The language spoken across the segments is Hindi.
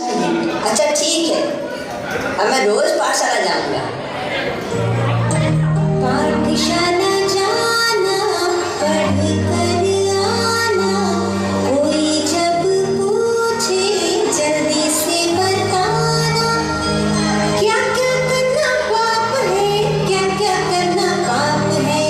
अच्छा ठीक है, अब मैं रोज पाठशाला जाऊंगा। पाठशाला जाना, पढ़ कर आना, कोई जब पूछे जल्दी से बताना, क्या क्या करना पाप है, क्या क्या करना पाप है।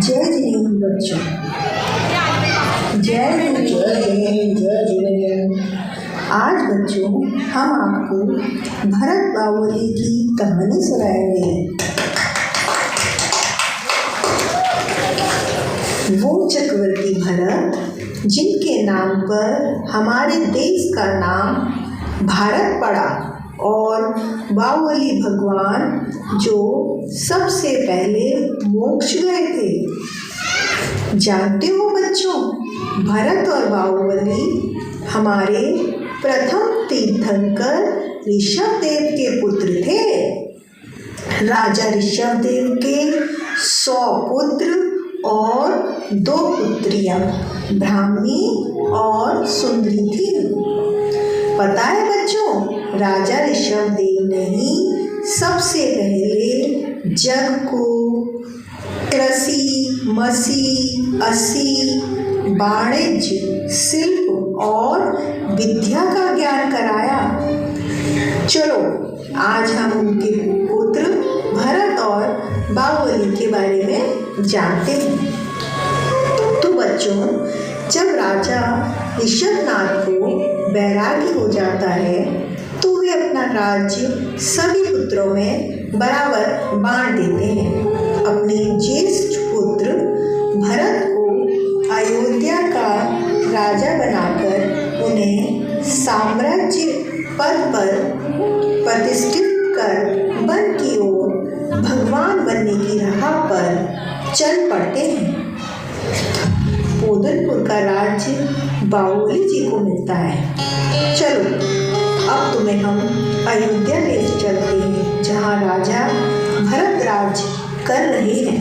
जय जिनेन्द्र बच्चों, जय जिनेन्द्र। आज बच्चों हम आपको भरत बाहुबली की कहानी सुनाएंगे। वो चक्रवर्ती भरत जिनके नाम पर हमारे देश का नाम भारत पड़ा और बाहुबली भगवान जो सबसे पहले मोक्ष गए थे। जानते हो बच्चों, भरत और बाहुबली हमारे प्रथम तीर्थंकर ऋषभदेव के पुत्र थे। राजा ऋषभदेव के 100 पुत्र और 2 पुत्रियां ब्राह्मणी और सुंदरी थी। पता है बच्चों, राजा ऋषभदेव ने ही सबसे पहले जग को कृषि, मसी, असी, वाणिज्य, शिल्प और विद्या का ज्ञान कराया। चलो आज हम उनके पुत्र भरत और बाहुबली के बारे में जानते हैं। तो बच्चों, जब राजा ऋषभनाथ को वैराग्य हो जाता है तो वे अपना राज्य सभी पुत्रों में बराबर बांट देते हैं। अपने ज्येष्ठ पुत्र भरत को अयोध्या का राजा बनाकर उन्हें साम्राज्य पद पर प्रतिष्ठित कर वन की ओर भगवान बनने की राह पर चल पड़ते हैं। पोदनपुर का राज्य बाहुबली जी को मिलता है। चलो अब तुम्हें हम अयोध्या ले चलते हैं, जहाँ राजा भरत राज कर रहे हैं।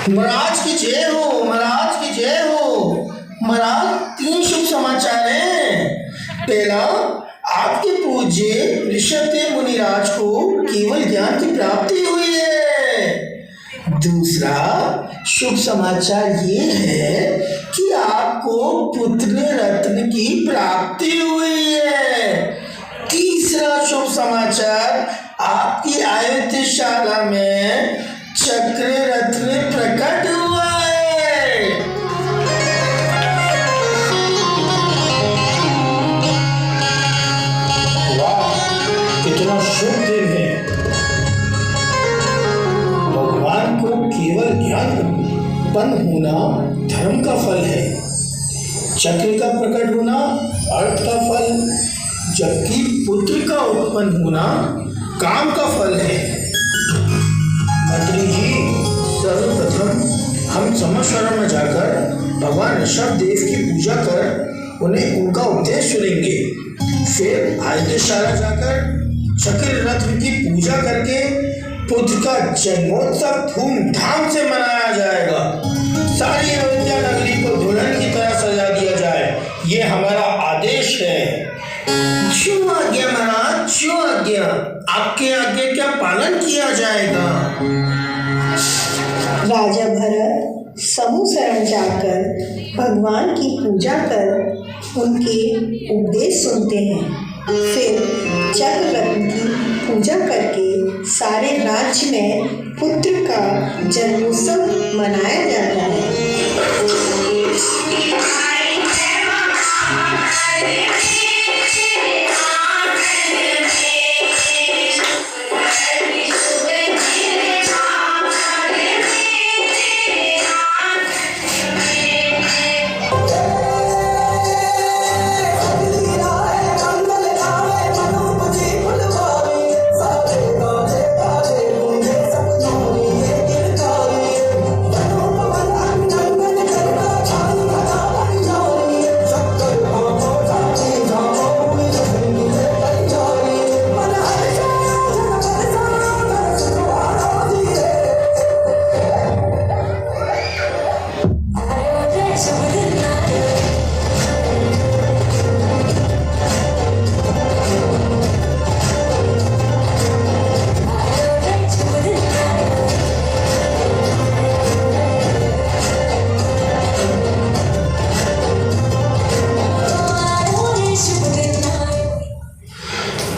महाराज की जय हो, महाराज की जय हो। महाराज 3 शुभ समाचार हैं। पहला, आपके पूज्य ऋषभदेव मुनिराज को केवल ज्ञान की प्राप्ति हुई है। दूसरा शुभ समाचार ये है कि आपको पुत्र रत्न की प्राप्ति हुई है। तीसरा शुभ समाचार, आपकी आयुधशाला में चक्र रत्न प्रकट हुआ है। वाह, कितना शुभ दिन है। भगवान को उत्पन्न होना धर्म का फल है, चक्र का प्रकट होना अर्थ का फल, जबकि पुत्र का उत्पन्न होना काम का फल है। मंत्री जी, सर्वप्रथम हम समस्वरण में जाकर भगवान ऋषभ देव की पूजा कर उन्हें उनका उपदेश सुनेंगे। फिर आदित्यशाला जाकर चक्र रत्न की पूजा करके पुत्र का जन्मोत्सव धूमधाम से मनाया जाएगा। सारी अयोध्या नगरी को दुल्हन की तरह सजा दिया जाए, ये हमारा आदेश है। जो आज्ञा महाराज, जो आज्ञा। आपके आज्ञा का पालन किया जाएगा। राजा भरत समूह शरण जाकर भगवान की पूजा कर उनके उपदेश सुनते हैं। फिर चक्र रत्न की पूजा करके सारे राज्य में पुत्र का जन्मोत्सव मनाया जाता है।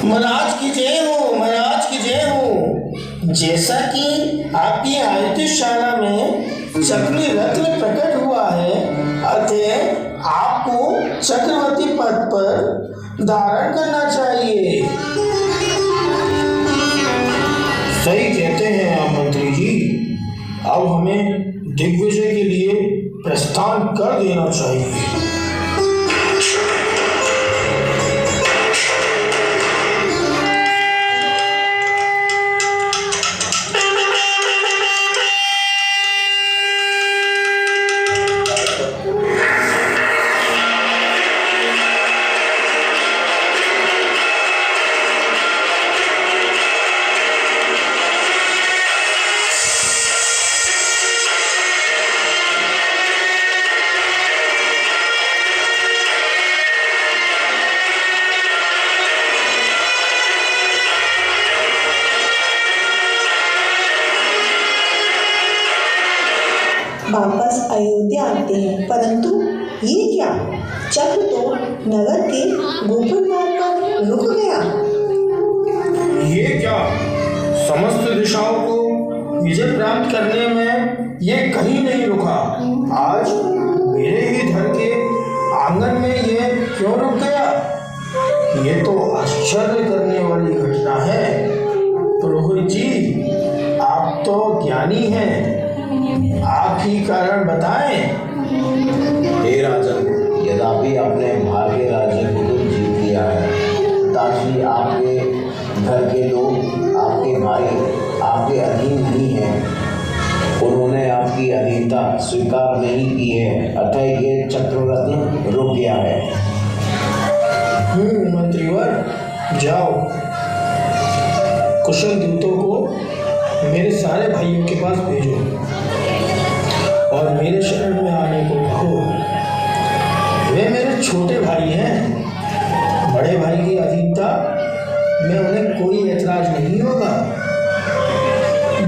महाराज की जय हो, महाराज की जय हो। जैसा कि आपकी आदित्यशाला में चक्री रत्न प्रकट हुआ है, अतः आपको चक्रवर्ती पद पर धारण करना चाहिए। सही कहते हैं आप मंत्री जी। अब हमें दिग्विजय के लिए प्रस्थान कर देना चाहिए। वापस अयोध्या आते हैं, परंतु ये क्या, चक्र तो नगर के गोकुल द्वार पर रुक गया। ये क्या, समस्त दिशाओं को विजय प्राप्त करने में ये कहीं नहीं रुका। आज मेरे ही घर के आंगन में ये क्यों रुक गया? ये तो आश्चर्य करने वाली घटना है। पुरोहित जी, आप तो ज्ञानी हैं, आप ही कारण बताएं। हे राजन, यद्यपि आपने भाग्य राज्य को तो जीत लिया है, ताकि आपके घर के लोग, आपके भाई आपके अधीन नहीं हैं। उन्होंने आपकी अधीनता स्वीकार नहीं की है, अतः ये चक्ररत्न रुक गया है। मंत्रीवर, जाओ, कुशल दूतों को मेरे सारे भाइयों के पास भेजो और मेरे शरण में आने को कहो। वे मेरे छोटे भाई हैं, बड़े भाई की अधीनता में उन्हें कोई ऐतराज नहीं होगा।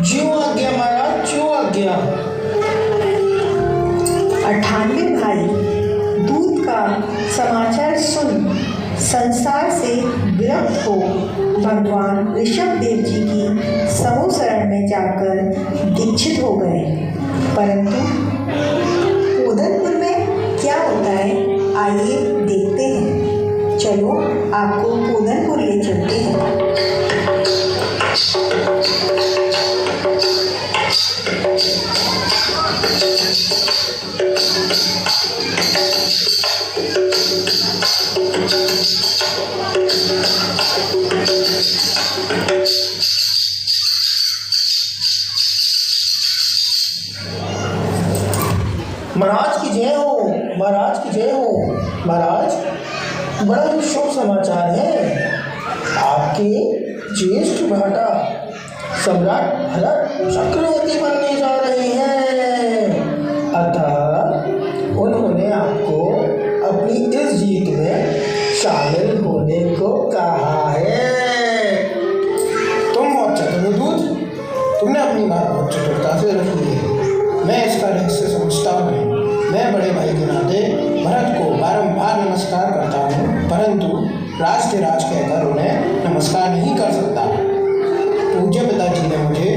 जो आज्ञा महाराज, जो आज्ञा। 98 भाई दूत का समाचार सुन संसार से विरक्त हो भगवान ऋषभ देव जी की समूह शरण में जाकर दीक्षित हो गए। परंतु उदयपुर में क्या होता है, आइए देखते हैं। चलो, आपको उदयपुर ले चलते हैं। महाराज की जय हो, महाराज की जय हो। महाराज, बड़ा ही शुभ समाचार है। आपके ज्येष्ठ भ्राता सम्राट भरत चक्रवर्ती बनने जा रहे हैं। अतः उन्होंने आपको अपनी इस जीत में शामिल होने को कहा है। तुम बहुत चतुर हो दूत, तुमने अपनी बात बहुत चतुरता से रखी है। मैं इसका रहस्य समझता हूँ। मैं बड़े भाई के नाते भरत को बारंबार नमस्कार करता हूँ, परंतु राज कहकर उन्हें नमस्कार नहीं कर सकता। पूज्य पिताजी ने मुझे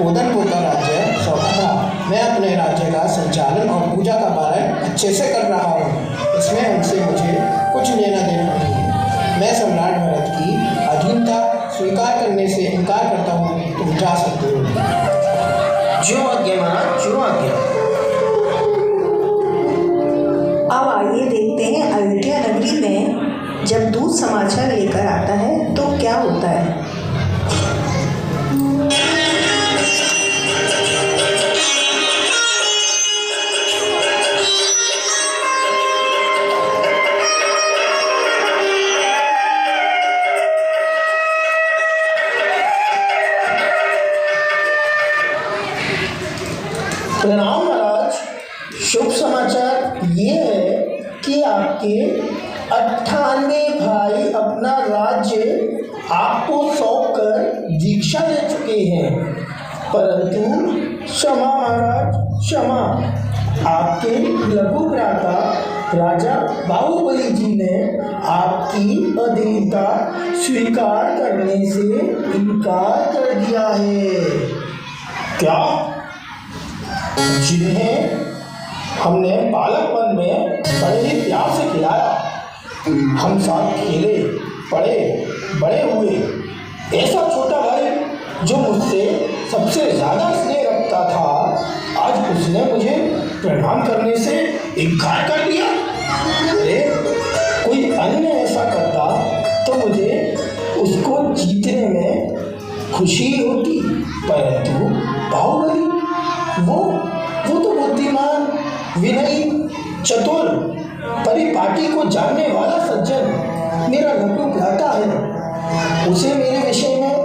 ओदन पोता राज्य सौंपा था। मैं अपने राज्य का संचालन और पूजा का पालन अच्छे से कर रहा हूँ। इसमें उनसे मुझे कुछ लेना देना नहीं है। मैं सम्राट भरत की अधीनता स्वीकार करने से इनकार करता हूँ। तुम जा सकते हो। जो आज्ञा महाराज, जो आज्ञा। अब आइए देखते हैं अयोध्या नगरी में जब दूत समाचार लेकर आता है तो क्या होता है। प्रणाम महाराज। शुभ समाचार ये है कि आपके 98 भाई अपना राज्य आपको सौंपकर दीक्षा ले चुके हैं, परंतु क्षमा महाराज, क्षमा। आपके लघु भ्राता राजा बाहुबली जी ने आपकी अधीनता स्वीकार करने से इनकार कर दिया है। क्या? जिन्हें हमने बालकपन में बड़े ही प्यार से खिलाया, हम साथ खेले, पढ़े, बड़े हुए, ऐसा छोटा भाई जो मुझसे सबसे ज़्यादा स्नेह रखता था, आज उसने मुझे प्रणाम करने से इनकार कर दिया। अरे कोई अन्य ऐसा करता तो मुझे उसको जीतने में खुशी होती, परंतु बाहुबली वो तो बुद्धिमान, विनयी, चतुर, परिपाटी को जानने वाला सज्जन मेरा लघु भ्राता है। उसे मेरे विषय में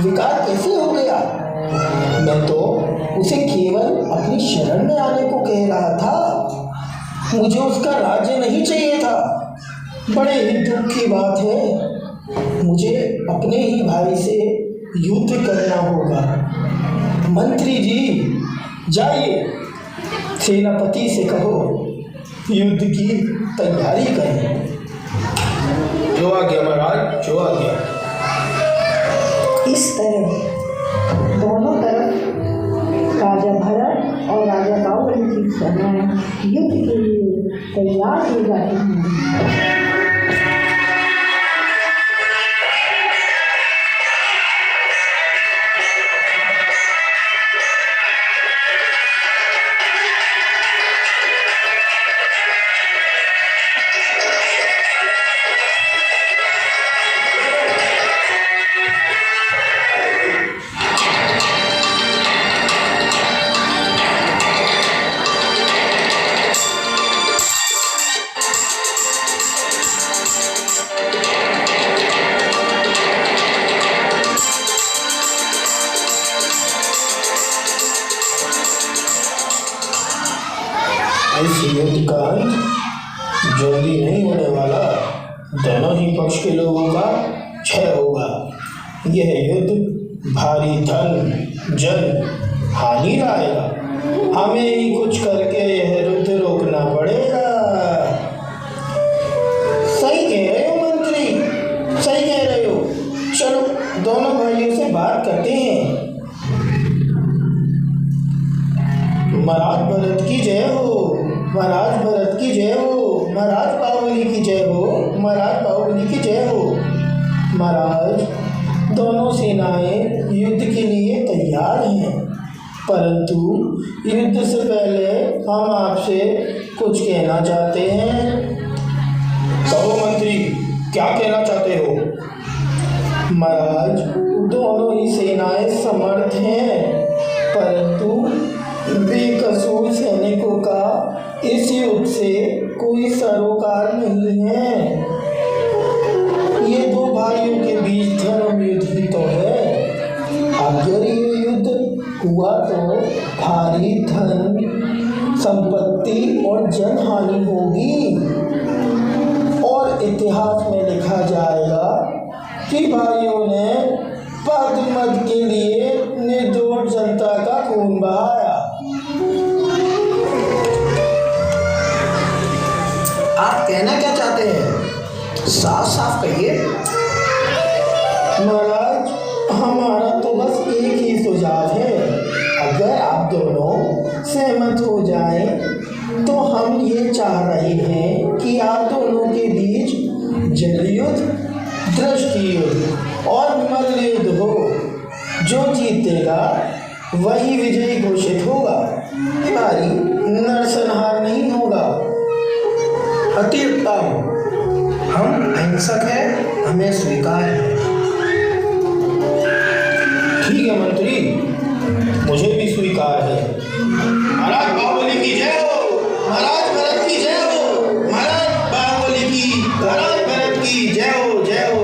विकार कैसे हो गया? मैं तो उसे केवल अपनी शरण में आने को कह रहा था। मुझे उसका राज्य नहीं चाहिए था। बड़े ही दुख की बात है। मुझे अपने ही भाई से युद्ध करना होगा। मंत्री जी, जाइए सेनापति से कहो युद्ध की तैयारी करें। जो आज्ञा महाराज, जो आज्ञा। इस तरह दोनों तरफ राजा भरत और राजा बाहुबली की सेनाएं युद्ध के लिए तैयार हो जाती हैं। इस युद्ध का अंत जल्दी नहीं होने वाला। दोनों ही पक्ष के लोगों का क्षय होगा। यह युद्ध भारी धन जन हानि लाएगा। हमें ही कुछ करके यह युद्ध रोकना पड़ेगा। सही कह रहे हो मंत्री, सही कह रहे हो। चलो दोनों भाइयों से बात करते हैं। महाराज भरत की जय हो, महाराज भरत की जय हो, महाराज बाहुबली की जय हो, महाराज बाहुबली की जय हो। महाराज, दोनों सेनाएं युद्ध के लिए तैयार हैं। परंतु युद्ध से पहले हम आपसे कुछ कहना चाहते हैं। कहो मंत्री, क्या कहना चाहते हो? महाराज, दोनों ही सेनाएं समर्थ हैं, परंतु बेकसूर सैनिकों का इस युद्ध से कोई सरोकार नहीं है। ये दो भाइयों के बीच धर्म युद्ध ही तो है। अगर ये युद्ध हुआ तो भारी धन संपत्ति और जनहानि होगी और इतिहास में लिखा जाएगा कि भाइयों ने पद मद के लिए निर्दोष जनता का खून बहाया। आप कहना क्या चाहते हैं? साफ साफ कहिए। महाराज, हमारा तो बस एक ही सुझाव है। अगर आप दोनों सहमत हो जाएं, तो हम ये चाह रहे हैं कि आप दोनों के बीच जल युद्ध, दृष्टि युद्ध और मल्ल युद्ध हो। जो जीतेगा वही विजयी घोषित होगा। हमारी नरसंहार नहीं होगा। अति उत्तम। हम अहिंसक हैं, हमें स्वीकार है। ठीक है मंत्री, मुझे भी स्वीकार है। महाराज बाहुबली की जय हो, महाराज भरत की जय हो, महाराज बाहुबली की, महाराज भरत की जय हो, जय हो।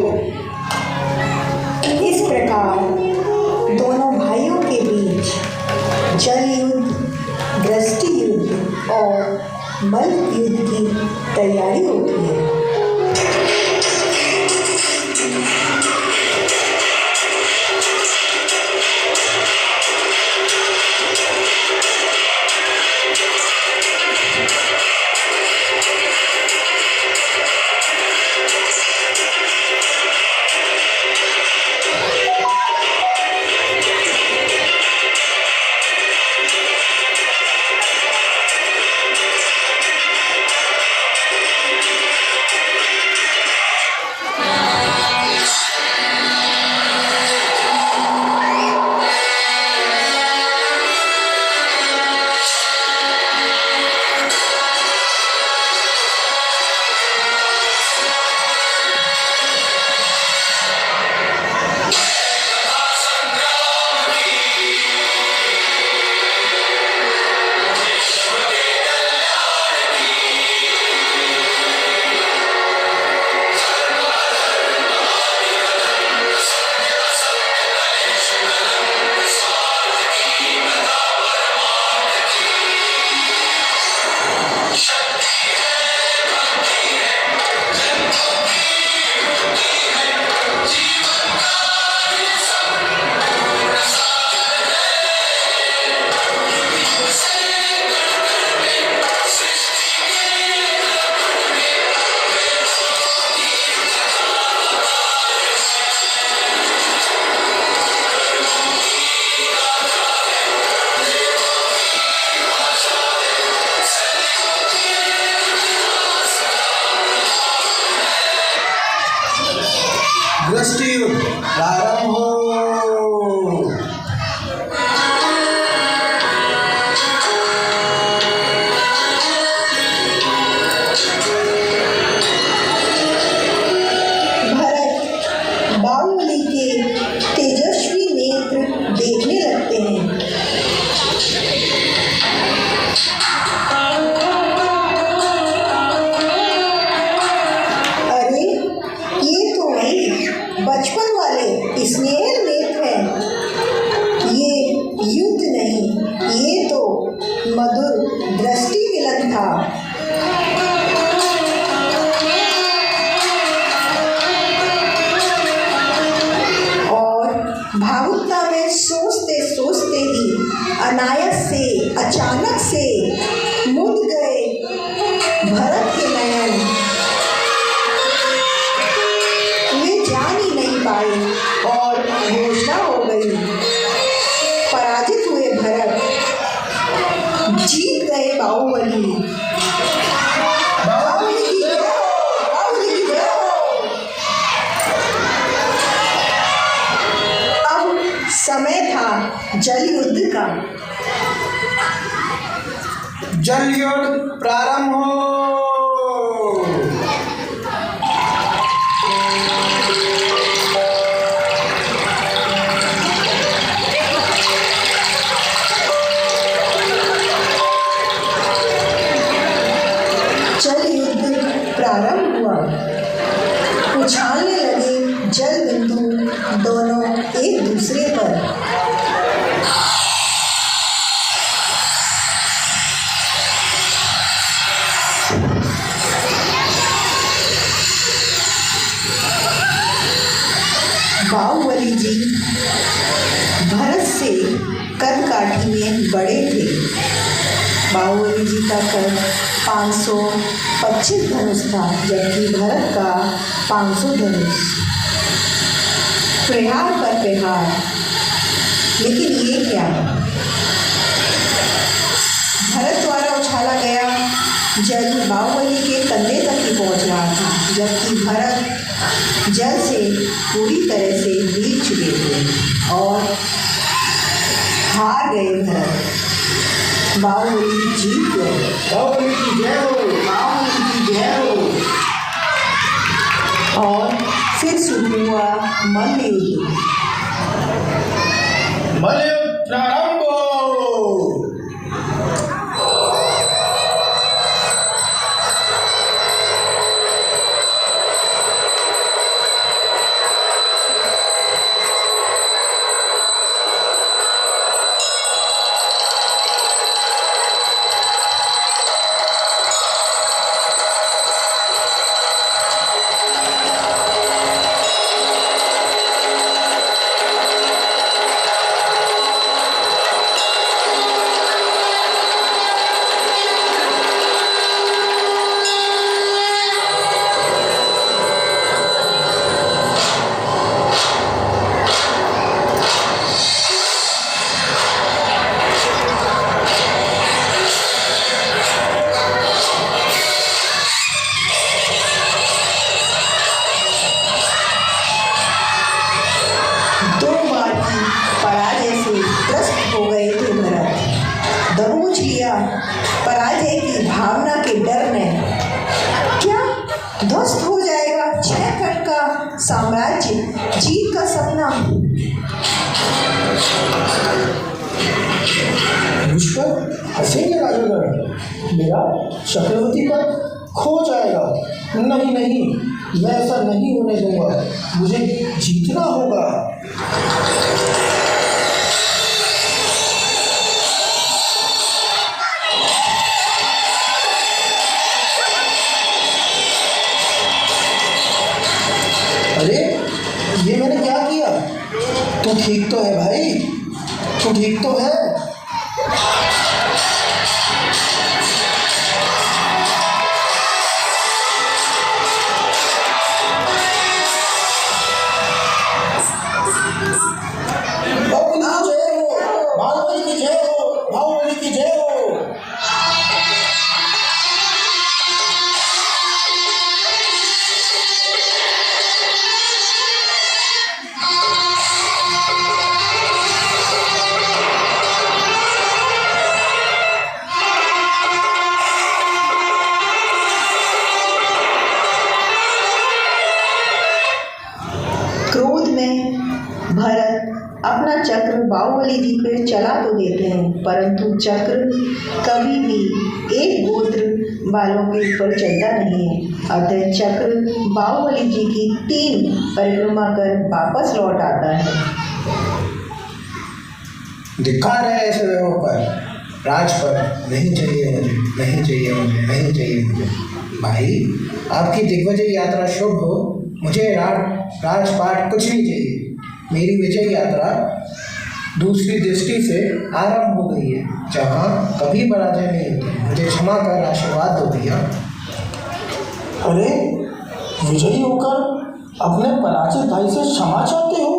इस प्रकार दोनों भाइयों के बीच जल युद्ध, दृष्टि युद्ध और मल्ल युद्ध की तैयारी होती है। दृष्टि युद्ध प्रारंभ हो। भरत बाहुबली के तेजस्वी नेत्र देखने लगते हैं। अरे, ये तो वही बचपन वाले स्नेह नेत्र हैं। ये युद्ध नहीं, ये तो मधुर दृष्टि मिलन था। और भावुकता में सोचते सोचते ही अनायास से, अचानक से मुद गए भरत के नयन। वे जान ही नहीं पाए और घोषणा हो गई। पराजित हुए भरत, जीत गए बाहुबली। बाहुबली की जय हो, बाहुबली की जय हो। अब समय था जल युद्ध का। जल युद्ध प्रारंभ हो। जल युद्ध प्रारंभ हुआ। उछालने लगे जल बिंदु दोनों एक दूसरे पर। बाहुबली जी भरत से कद काठी में बड़े थे। बाहुबली जी का कद 525 धनुष था, जबकि भरत का 500 धनुष। प्रहार पर प्रहार, लेकिन ये क्या? भरत द्वारा उछाला गया जल बाहुबली के कंधे तक ही पहुंच रहा था, जबकि भरत जल से पूरी तरह से भीग चुके थे और हार गए। भरत बाहुबली जीत गए। बाहुबली की जय हो, बाहुबली की जय हो। और फिर शुरू हुआ मल्लयुद्ध। मलयुद्ध प्रारंभ हो। पराजय की भावना के डर ने क्या ध्वस्त हो जाएगा 6 खंड का साम्राज्य, जीत का सपना। मुझ पर हंसेंगे राजागण, मेरा चक्रवर्ती पर खो जाएगा। नहीं नहीं, मैं ऐसा नहीं होने दूंगा, मुझे जीतना होगा। अरे ये मैंने क्या किया? तू ठीक तो है भाई? तू ठीक तो है? बाहुबली की जय हो, बाहुबली की जय हो। क्रोध में भरत अपना चक्र बाहुबली जी पे चला तो देते हैं, परंतु चक्र कभी भी एक गोत्र वालों के ऊपर चलता नहीं है। अतः चक्र बाहुबली जी की 3 परिक्रमा कर वापस लौट आता है। धिक्कार है ऐसे लोगों पर, राज पर। नहीं चाहिए मुझे, नहीं चाहिए मुझे, नहीं चाहिए मुझे। भाई आपकी दिग्विजय यात्रा शुभ हो, मुझे राजपाट कुछ नहीं चाहिए। मेरी विजय यात्रा दूसरी दृष्टि से आरंभ हो गई है, जहाँ कभी पराजय नहीं होती। मुझे क्षमा कर आशीर्वाद दो भैया। अरे विजयी होकर अपने पराजित भाई से क्षमा चाहते हो?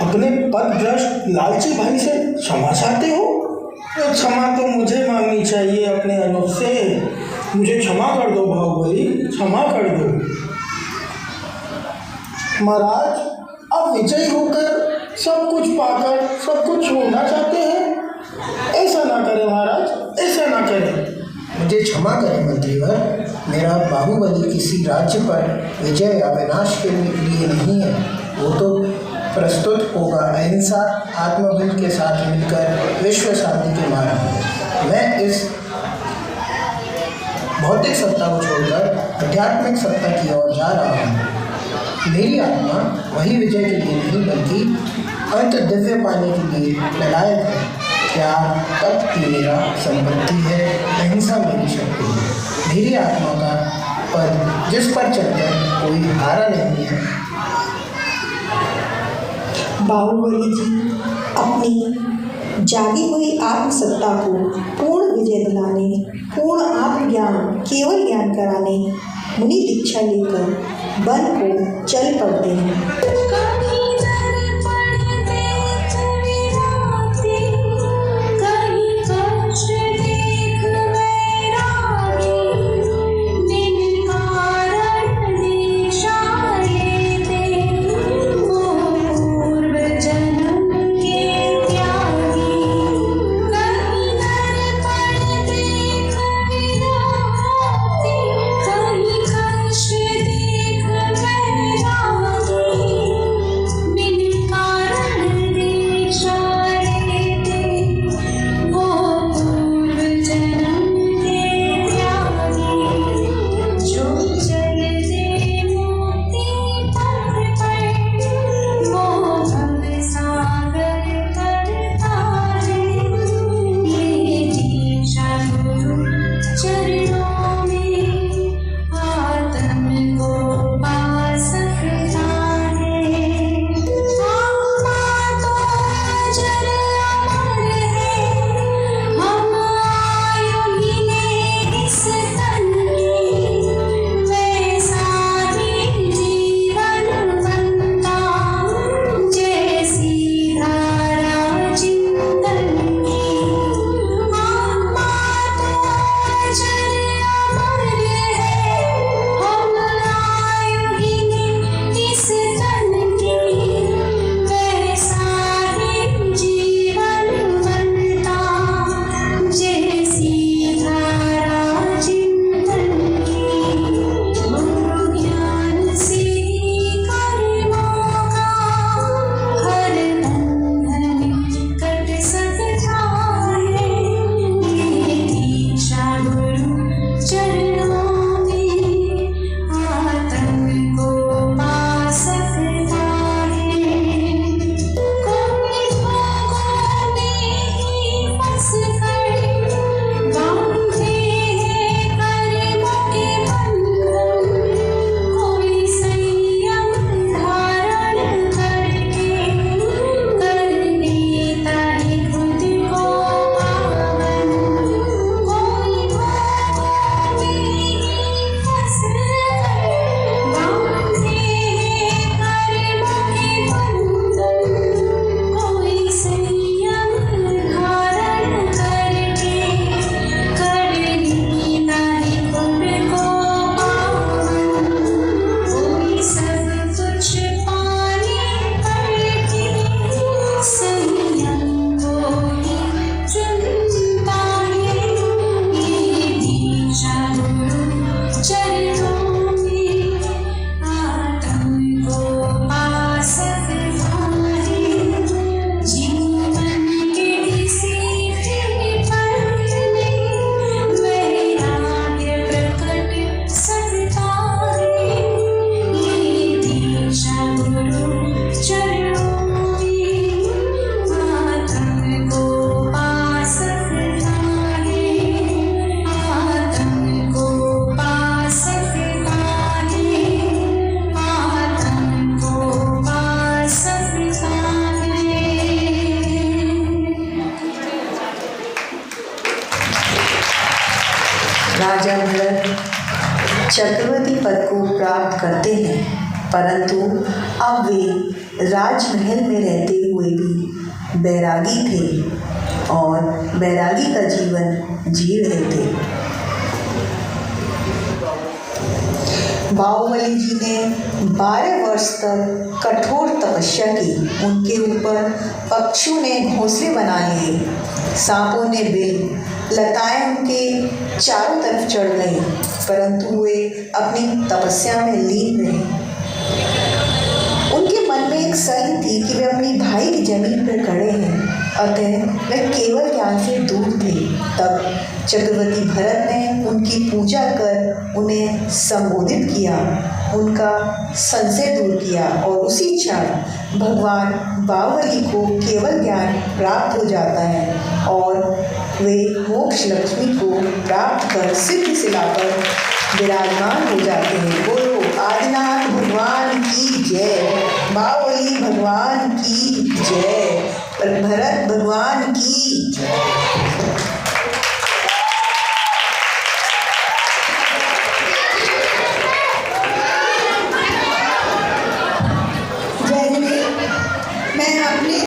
अपने पदभ्रष्ट लालची भाई से क्षमा चाहते हो? तो क्षमा तो मुझे मांगनी चाहिए अपने अनुज से। मुझे क्षमा कर दो बाहुबली, क्षमा कर दो। महाराज, आप विजयी होकर सब कुछ पाकर सब कुछ छोड़ना चाहते हैं? ऐसा ना करें महाराज, ऐसा ना करें। मुझे क्षमा करें मंत्रीवर, मेरा बाहुबली किसी राज्य पर विजय या विनाश के लिए नहीं है। वो तो प्रस्तुत होगा अहिंसा आत्मबल के साथ मिलकर विश्व शांति के मार्ग। मैं इस भौतिक सत्ता को छोड़कर आध्यात्मिक सत्ता की ओर जा रहा हूँ। मेरी आत्मा वही विजय के लिए नहीं बल्कि अंत दिव्य पाने के लिए ललायत है। प्यार तप मेरा संपत्ति है, अहिंसा मेरी शक्ति है। मेरी आत्मा का पद जिस पर चलकर कोई हारा नहीं है। बाहुबली जी अपनी जागी हुई आत्मसत्ता को पूर्ण विजय दिलाने, पूर्ण आत्मज्ञान केवल ज्ञान कराने मुनि दीक्षा लेकर वन को चल पड़ते हैं। राजा भरत चक्रवर्ती पद को प्राप्त करते हैं, परंतु अब वे राजमहल में रहते हुए भी बैरागी थे और बैरागी का जीवन जी रहे थे। बाहुबली जी ने 12 वर्ष तक कठोर तपस्या की। उनके ऊपर पक्षियों ने घोंसले बना लिए, सांपों ने बिल, लताएं उनके चारों तरफ चढ़ गईं, परंतु वे अपनी तपस्या में लीन रहे। उनके मन में एक सल थी कि वे अपनी भाई की जमीन पर खड़े हैं, अतः वे केवल ज्ञान से दूर थे। तब चक्रवर्ती भरत ने उनकी पूजा कर उन्हें संबोधित किया, उनका संशय दूर किया और उसी क्षण भगवान बाहुबली को केवल ज्ञान प्राप्त हो जाता है और वे मोक्ष लक्ष्मी को प्राप्त कर सिद्ध शिला पर विराजमान हो जाते हैं। बोलो आदिनाथ भगवान की जय, बाहुबली भगवान की जय, भरत भगवान की जय।